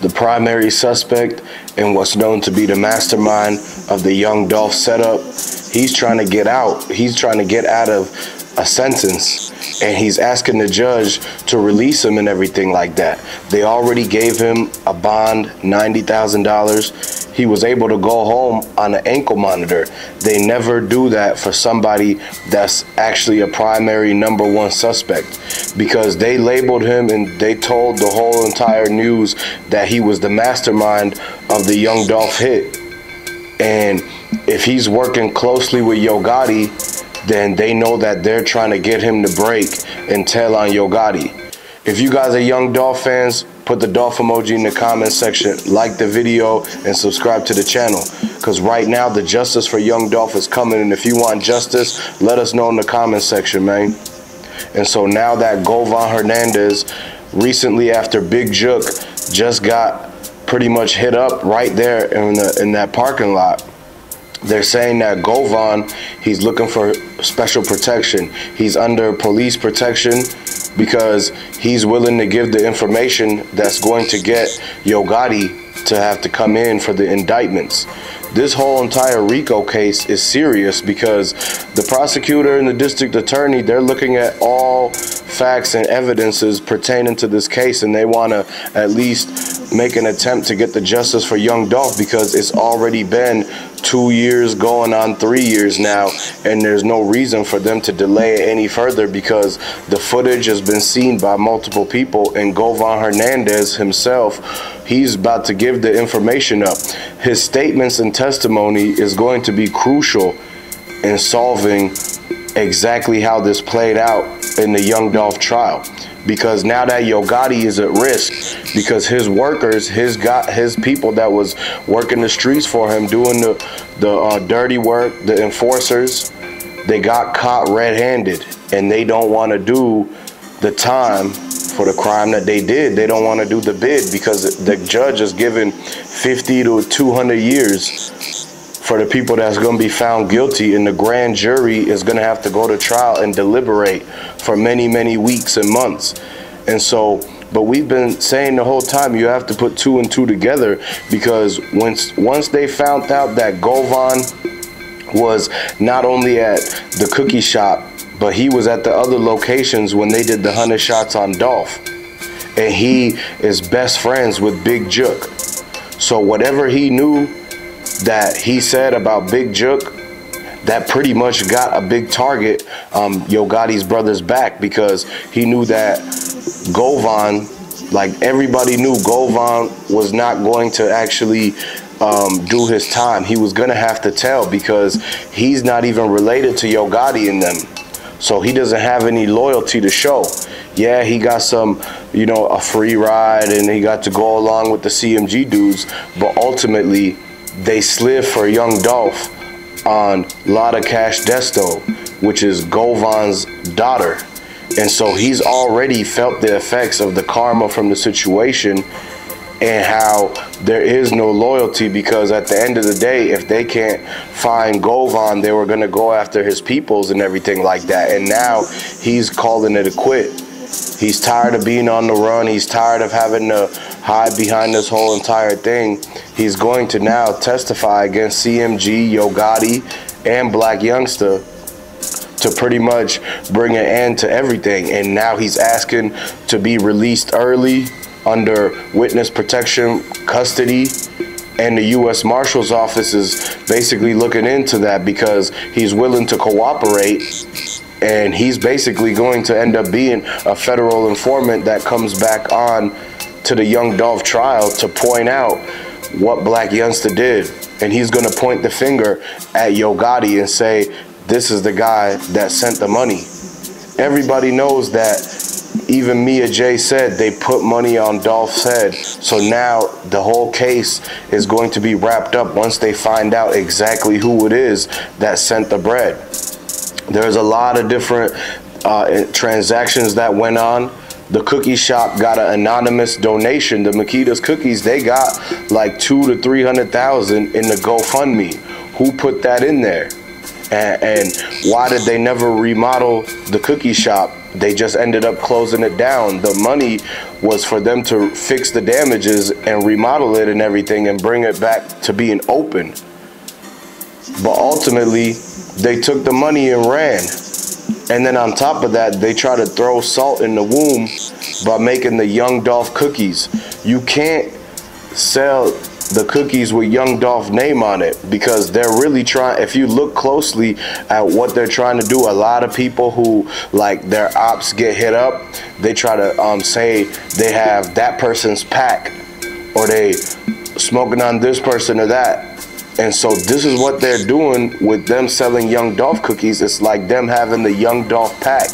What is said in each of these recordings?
the primary suspect and what's known to be the mastermind of the Young Dolph setup. He's trying to get out. He's trying to get out of a sentence, and he's asking the judge to release him and everything like that. They already gave him a bond, $90,000. He was able to go home on an ankle monitor. They never do that for somebody that's actually a primary #1 suspect, because they labeled him and they told the whole entire news that he was the mastermind of the Young Dolph hit. And if he's working closely with Yo Gotti, then they know that they're trying to get him to break and tell on Yo Gotti. If you guys are Young Dolph fans, put the Dolph emoji in the comment section, like the video, and subscribe to the channel. Because right now, the justice for Young Dolph is coming, and if you want justice, let us know in the comment section, man. And so now that Govan Hernandez, recently after bigjook, just got pretty much hit up right there in that parking lot, they're saying that Govan, he's looking for special protection. He's under police protection because he's willing to give the information that's going to get Yo Gotti to have to come in for the indictments. This whole entire RICO case is serious because the prosecutor and the district attorney, they're looking at all facts and evidences pertaining to this case, and they want to at least make an attempt to get the justice for Young Dolph, because it's already been 2 years going on 3 years now, and there's no reason for them to delay it any further, because the footage has been seen by multiple people, and Govan Hernandez himself, he's about to give the information up. His statements and testimony is going to be crucial in solving exactly how this played out in the Young Dolph trial. Because now that Yo Gotti is at risk, because his workers, his people that was working the streets for him, doing the dirty work, the enforcers, they got caught red-handed, and they don't want to do the time for the crime that they did. They don't want to do the bid, because the judge is giving 50 to 200 years for the people that's going to be found guilty, and the grand jury is going to have to go to trial and deliberate for many, many weeks and months. And so, but we've been saying the whole time, you have to put 2 and 2 together, because once they found out that Govan was not only at the cookie shop, but he was at the other locations when they did the 100 shots on Dolph, and he is best friends with bigjook. So whatever he knew that he said about bigjook, that pretty much got a big target Yo Gotti's brother's back, because he knew that Govan, like everybody knew, Govan was not going to actually do his time. He was gonna have to tell, because he's not even related to Yo Gotti and them, so he doesn't have any loyalty to show. Yeah, he got some, you know, a free ride, and he got to go along with the CMG dudes, but ultimately they slid for Young Dolph on Lotta Cash Desto, which is Govan's daughter. And so he's already felt the effects of the karma from the situation, and how there is no loyalty, because at the end of the day, if they can't find Govan, they were going to go after his peoples and everything like that. And now he's calling it a quit. He's tired of being on the run. He's tired of having to hide behind this whole entire thing. He's going to now testify against CMG, Yo Gotti, and blacyoungsta to pretty much bring an end to everything. And now he's asking to be released early under witness protection custody, and the U.S. Marshal's Office is basically looking into that, because he's willing to cooperate, and he's basically going to end up being a federal informant that comes back on to the Young Dolph trial to point out what blacyoungsta did. And he's going to point the finger at Yo Gotti and say, this is the guy that sent the money. Everybody knows that. Even Mia J said they put money on Dolph's head. So now the whole case is going to be wrapped up once they find out exactly who it is that sent the bread. There's a lot of different transactions that went on. The cookie shop got an anonymous donation. The Makita's cookies, they got like 200,000 to 300,000 in the GoFundMe. Who put that in there? And why did they never remodel the cookie shop? They just ended up closing it down. The money was for them to fix the damages and remodel it and everything and bring it back to being open. But ultimately, they took the money and ran. And then on top of that, they try to throw salt in the wound by making the Young Dolph cookies. You can't sell the cookies with Young Dolph name on it, because they're really trying, if you look closely at what they're trying to do, a lot of people who, like, their ops get hit up, they try to say they have that person's pack, or they smoking on this person or that. And so this is what they're doing with them selling Young Dolph cookies. It's like them having the Young Dolph pack.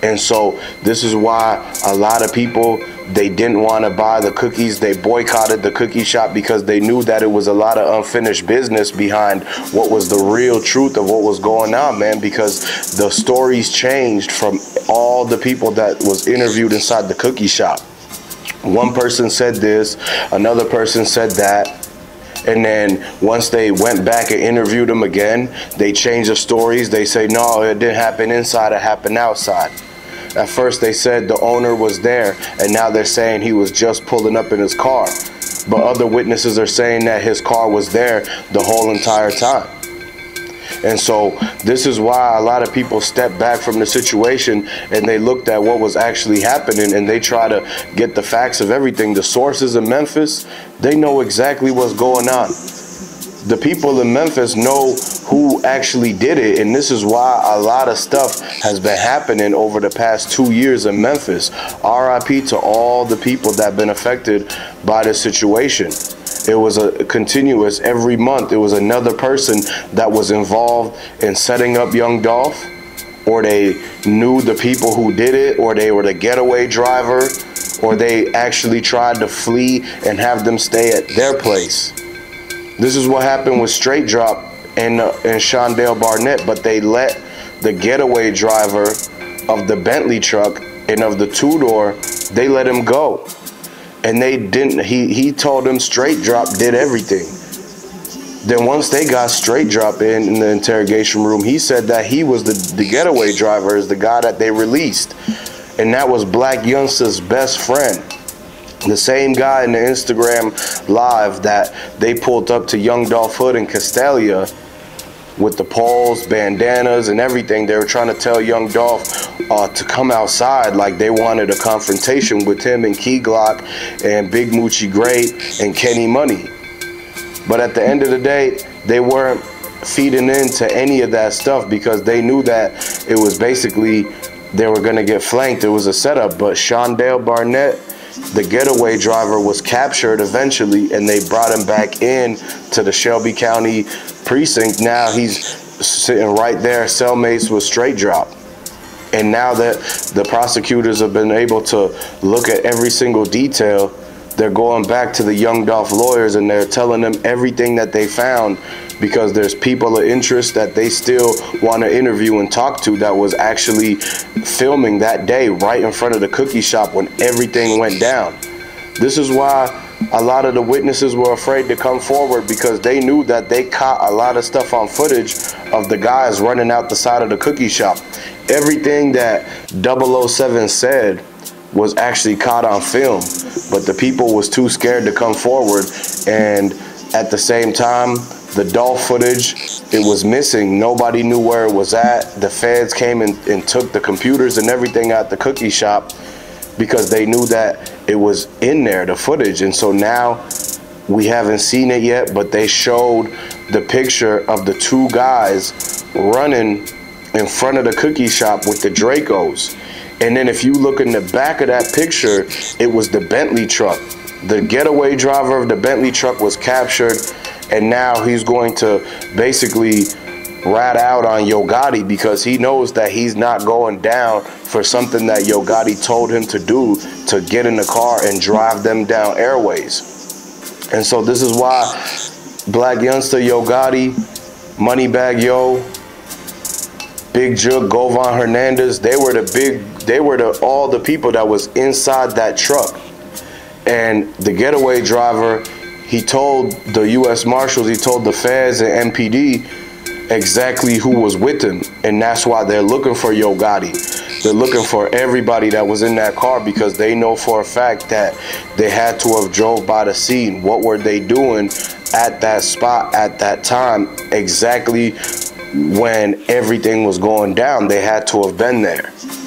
And so this is why a lot of people, they didn't want to buy the cookies. They boycotted the cookie shop because they knew that it was a lot of unfinished business behind what was the real truth of what was going on, man, because the stories changed from all the people that was interviewed inside the cookie shop. One person said this, another person said that. And then once they went back and interviewed them again, they changed the stories. They say, no, it didn't happen inside, it happened outside. At first they said the owner was there, and now they're saying he was just pulling up in his car. But other witnesses are saying that his car was there the whole entire time. And so this is why a lot of people stepped back from the situation and they looked at what was actually happening, and they try to get the facts of everything. The sources in Memphis, they know exactly what's going on. The people in Memphis know who actually did it, and this is why a lot of stuff has been happening over the past 2 years in Memphis. RIP to all the people that have been affected by this situation. It was a continuous, every month, it was another person that was involved in setting up Young Dolph, or they knew the people who did it, or they were the getaway driver, or they actually tried to flee and have them stay at their place. This is what happened with Straight Drop and Shondell Barnett, but they let the getaway driver of the Bentley truck and of the two-door, they let him go. And they didn't, he told them Straight Drop did everything. Then once they got Straight Drop in the interrogation room, he said that he was the getaway driver, is the guy that they released. And that was blacyoungsta's best friend. The same guy in the Instagram live that they pulled up to Young Dolph Hood in Castalia with the poles, bandanas, and everything. They were trying to tell Young Dolph to come outside, like they wanted a confrontation with him and Keyglock and Big Moochie Great and Kenny Money. But at the end of the day, they weren't feeding into any of that stuff because they knew that it was basically, they were going to get flanked. It was a setup. But Shondell Barnett, the getaway driver, was captured eventually, and they brought him back in to the Shelby County precinct. Now he's sitting right there, cellmates with Straight Drop. And now that the prosecutors have been able to look at every single detail, they're going back to the Young Dolph lawyers and they're telling them everything that they found, because there's people of interest that they still want to interview and talk to that was actually filming that day right in front of the cookie shop when everything went down. This is why a lot of the witnesses were afraid to come forward, because they knew that they caught a lot of stuff on footage of the guys running out the side of the cookie shop. Everything that 007 said was actually caught on film, but the people was too scared to come forward. And at the same time, the Dolph footage, it was missing. Nobody knew where it was at. The feds came and took the computers and everything out the cookie shop because they knew that it was in there, the footage. And so now we haven't seen it yet, but they showed the picture of the two guys running in front of the cookie shop with the Dracos. And then if you look in the back of that picture, it was the Bentley truck. The getaway driver of the Bentley truck was captured, and now he's going to basically rat out on Yogotti because he knows that he's not going down for something that Yogotti told him to do, to get in the car and drive them down airways. And so this is why blacyoungsta, Yogotti, Moneybagg Yo, bigjook, Govan Hernandez, they were all the people that was inside that truck. And the getaway driver, he told the U.S. Marshals, he told the feds and MPD exactly who was with him, and that's why they're looking for Yo Gotti. They're looking for everybody that was in that car because they know for a fact that they had to have drove by the scene. What were they doing at that spot at that time? Exactly when everything was going down, they had to have been there.